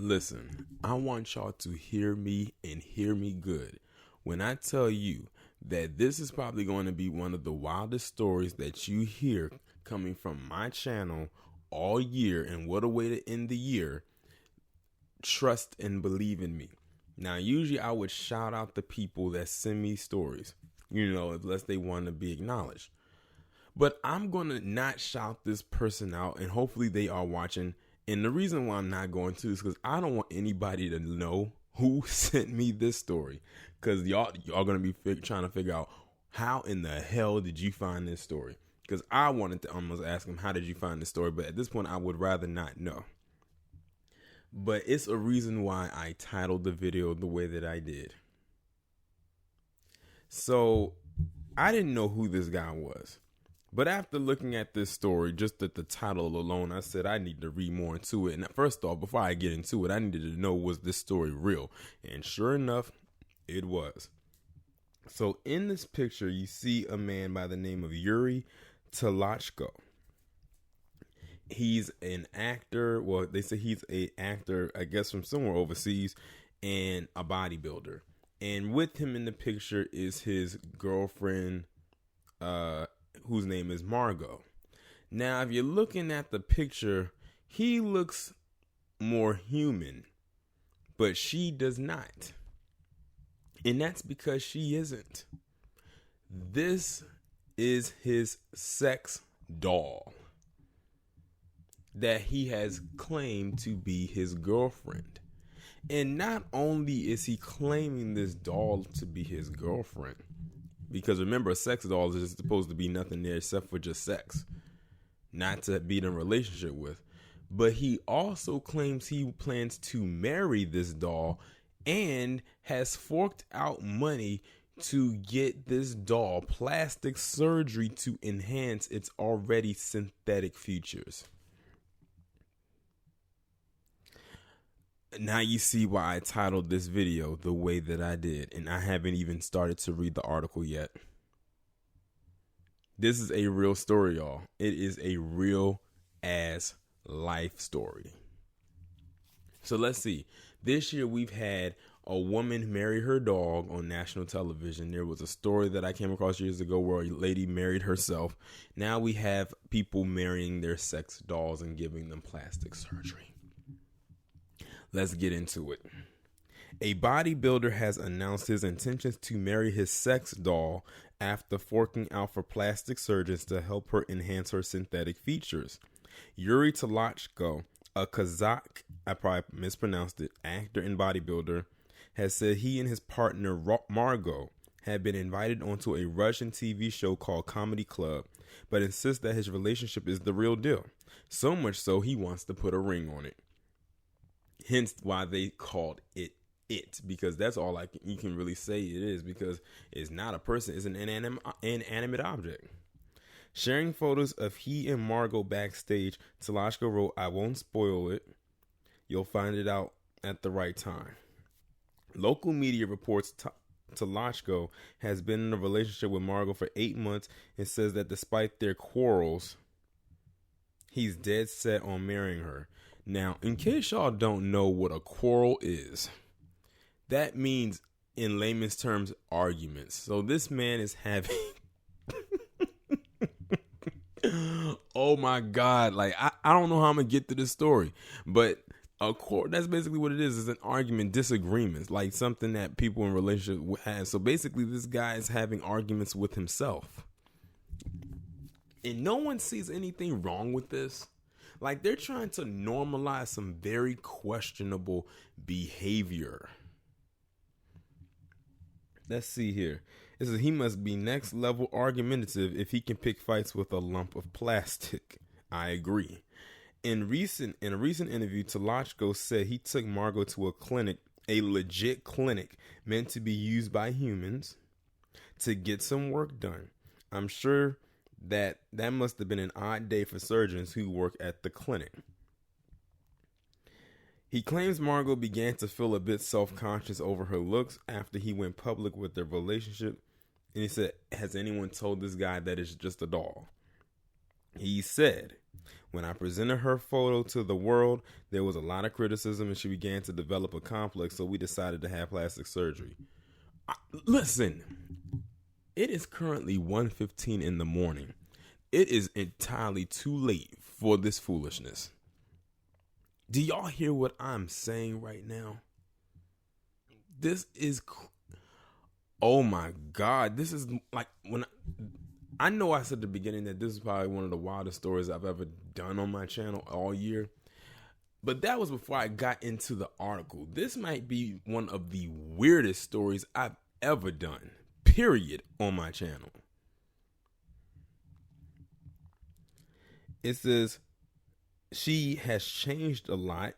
Listen, I want y'all to hear me and hear me good when I tell you that this is probably going to be one of the wildest stories that you hear coming from my channel all year. And what a way to end the year. Trust and believe in me. Now, usually I would shout out the people that send me stories, unless they want to be acknowledged. But I'm going to not shout this person out, and hopefully they are watching. And the reason why I'm not going to is because I don't want anybody to know who sent me this story. Because y'all going to be trying to figure out, how in the hell did you find this story? Because I wanted to almost ask him, how did you find this story? But at this point, I would rather not know. But it's a reason why I titled the video the way that I did. So I didn't know who this guy was. But after looking at this story, just at the title alone, I said I need to read more into it. And first off, before I get into it, I needed to know, was this story real? And sure enough, it was. So in this picture, you see a man by the name of Yuri Talachko. He's an actor. Well, they say he's an actor, I guess, from somewhere overseas, and a bodybuilder. And with him in the picture is his girlfriend, whose name is Margot. Now, if you're looking at the picture, he looks more human, but she does not. And that's because she isn't. This is his sex doll that he has claimed to be his girlfriend. And not only is he claiming this doll to be his girlfriend, because remember, a sex doll is supposed to be nothing there except for just sex, not to be in a relationship with. But he also claims he plans to marry this doll and has forked out money to get this doll plastic surgery to enhance its already synthetic features. Now you see why I titled this video the way that I did, and I haven't even started to read the article yet. This is a real story, y'all. It is a real ass life story. So let's see. This year we've had a woman marry her dog on national television. There was a story that I came across years ago where a lady married herself. Now we have people marrying their sex dolls and giving them plastic surgery. Let's get into it. A bodybuilder has announced his intentions to marry his sex doll after forking out for plastic surgeons to help her enhance her synthetic features. Yuri Talachko, a Kazakh, I probably mispronounced it, actor and bodybuilder, has said he and his partner Margot had been invited onto a Russian TV show called Comedy Club, but insists that his relationship is the real deal. So much so he wants to put a ring on it. Hence why they called it, because that's all you can really say it is, because it's not a person, it's an inanimate object. Sharing photos of he and Margot backstage, Talachko wrote, "I won't spoil it. You'll find it out at the right time." Local media reports Talachko has been in a relationship with Margot for 8 months and says that despite their quarrels, he's dead set on marrying her. Now, in case y'all don't know what a quarrel is, that means, in layman's terms, arguments. So this man is having... oh my God. I don't know how I'm going to get to this story. But a quarrel, that's basically what it is an argument, disagreements. Like something that people in relationship have. So basically, this guy is having arguments with himself. And no one sees anything wrong with this. They're trying to normalize some very questionable behavior. Let's see here. It says he must be next level argumentative if he can pick fights with a lump of plastic. I agree. In a recent interview, Talachko said he took Margot to a clinic, a legit clinic meant to be used by humans, to get some work done. I'm sure that must have been an odd day for surgeons who work at the clinic. He claims Margot began to feel a bit self-conscious over her looks after he went public with their relationship. And he said, "Has anyone told this guy that it's just a doll?" He said, When I presented her photo to the world, there was a lot of criticism and she began to develop a complex, so we decided to have plastic surgery. Listen, it is currently 1:15 in the morning. It is entirely too late for this foolishness. Do y'all hear what I'm saying right now? This is, oh my God, this is like when I know I said at the beginning that this is probably one of the wildest stories I've ever done on my channel all year. But that was before I got into the article. This might be one of the weirdest stories I've ever done, period, on my channel. It says, she has changed a lot.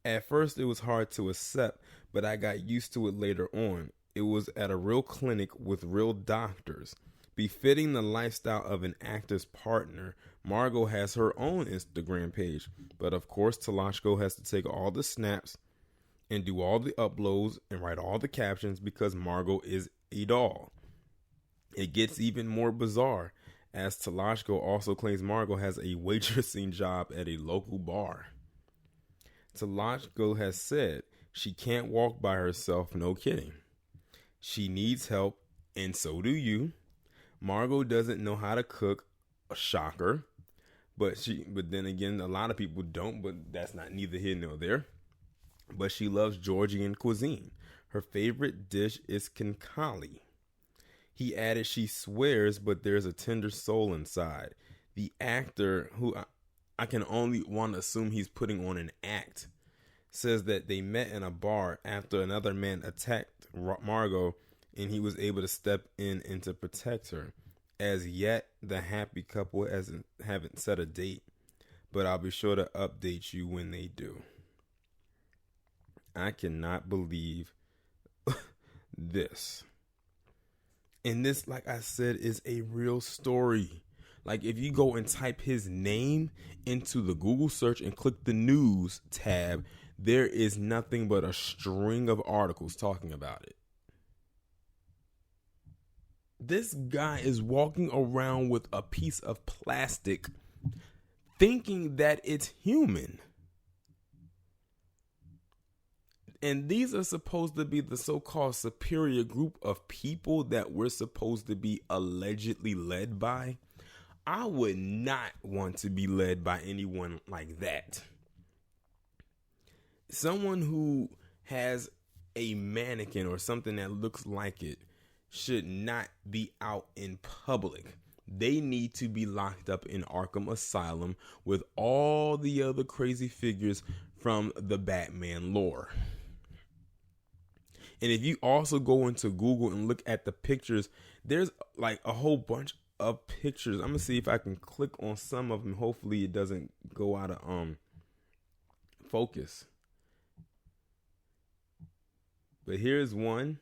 At first, it was hard to accept, but I got used to it later on. It was at a real clinic with real doctors. Befitting the lifestyle of an actor's partner, Margot has her own Instagram page. But of course, Talashko has to take all the snaps and do all the uploads and write all the captions because Margot is a doll. It gets even more bizarre, as Talashko also claims Margot has a waitressing job at a local bar. Talashko has said she can't walk by herself, no kidding. She needs help, and so do you. Margot doesn't know how to cook, a shocker, but then again, a lot of people don't, but that's not neither here nor there. But she loves Georgian cuisine. Her favorite dish is kankali. He added she swears, but there's a tender soul inside. The actor, who I can only want to assume he's putting on an act, says that they met in a bar after another man attacked Margot and he was able to step in and to protect her. As yet, the happy couple haven't set a date, but I'll be sure to update you when they do. I cannot believe this. And this, like I said, is a real story. Like, if you go and type his name into the Google search and click the news tab, there is nothing but a string of articles talking about it. This guy is walking around with a piece of plastic thinking that it's human. And these are supposed to be the so-called superior group of people that we're supposed to be allegedly led by. I would not want to be led by anyone like that. Someone who has a mannequin or something that looks like it should not be out in public. They need to be locked up in Arkham Asylum with all the other crazy figures from the Batman lore. And if you also go into Google and look at the pictures, there's like a whole bunch of pictures. I'm gonna see if I can click on some of them. Hopefully it doesn't go out of focus. But here's one.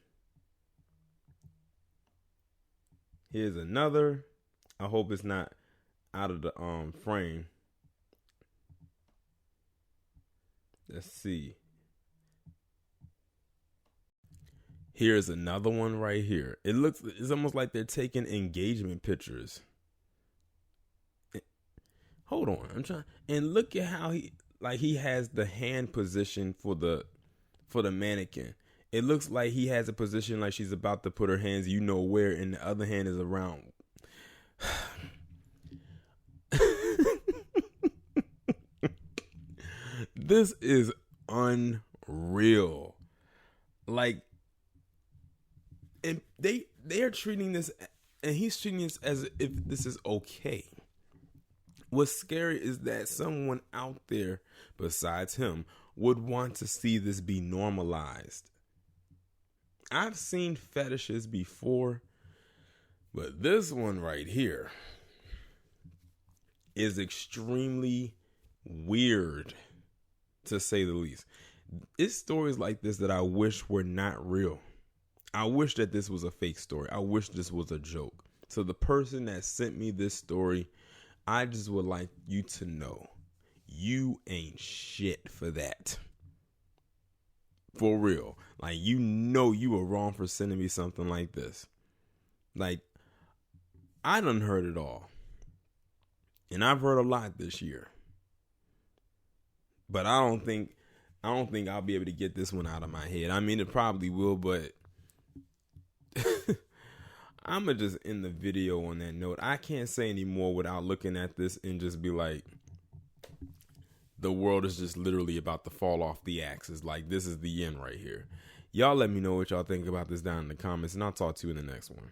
Here's another. I hope it's not out of the frame. Let's see. Here's another one right here. It's almost like they're taking engagement pictures. Hold on, I'm trying. And look at how he has the hand position for the mannequin. It looks like he has a position like she's about to put her hands, you know where, and the other hand is around. This is unreal. Like, and they are treating this, and he's treating this as if this is okay. What's scary is that someone out there besides him would want to see this be normalized. I've seen fetishes before, but this one right here is extremely weird, to say the least. It's stories like this that I wish were not real. I wish that this was a fake story. I wish this was a joke. So the person that sent me this story, I just would like you to know, you ain't shit for that. For real. Like, you know you were wrong for sending me something like this. Like, I done heard it all. And I've heard a lot this year. But I don't think I'll be able to get this one out of my head. I mean, it probably will, but I'm going to just end the video on that note. I can't say any more without looking at this and just be like, the world is just literally about to fall off the axis. Like, this is the end right here. Y'all let me know what y'all think about this down in the comments, and I'll talk to you in the next one.